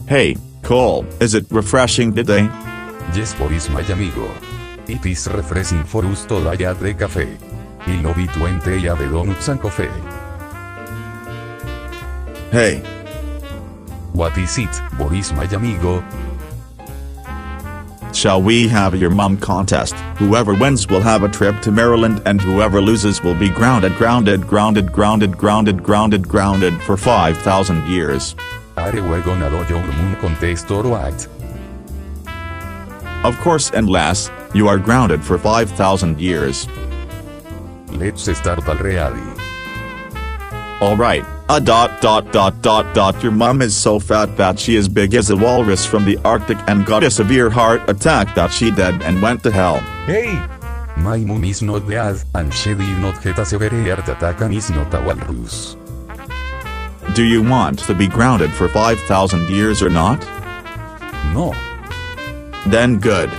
Hey, Cole, is it refreshing today? Yes, Boris, my amigo. It is refreshing for us to day at the cafe. I love it when they have donuts and coffee. Hey. What is it, Boris, my amigo? Shall we have your mum contest? Whoever wins will have a trip to Maryland and whoever loses will be grounded for 5,000 years. Are we gonna do your mum contest or what? Of course, unless you are grounded for 5,000 years. Let's start already. Alright. Your mum is so fat that she is big as a walrus from the Arctic and got a severe heart attack that she dead and went to hell. Hey! My mum is not dead, and she did not get a severe heart attack and is not a walrus. Do you want to be grounded for 5,000 years or not? No. Then good.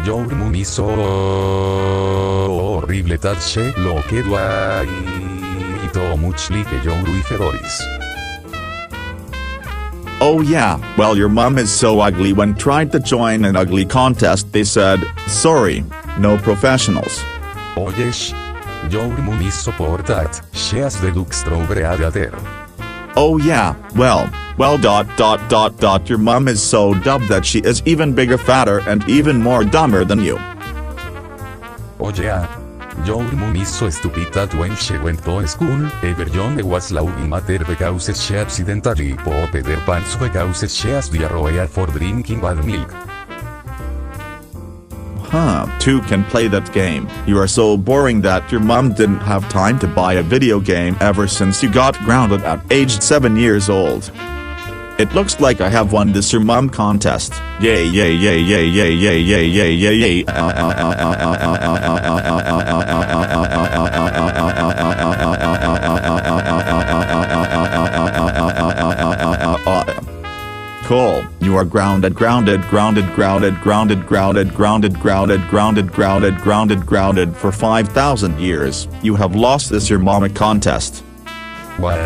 Your mum is so horrible that she looked away. So much like your wife Boris. Oh yeah, well your mum is so ugly. When tried to join an ugly contest they said, sorry, no professionals. Oh yes. Your mum is so poor that she has the look strawberry there. Oh yeah, well, your mum is so dumb that she is even bigger, fatter and even more dumber than you. Oh yeah. Your mum is so stupid that when she went to school, everyone was laughing at her because she accidentally pooped her pants because she has diarrhea for drinking bad milk. Two can play that game. You are so boring that your mum didn't have time to buy a video game ever since you got grounded at age 7 years old. It looks like I have won this your mum contest. Yay yay yay yay yay yay yay yay yay yay. Cole, you are grounded for 5,000 years. You have lost this your mama contest. What?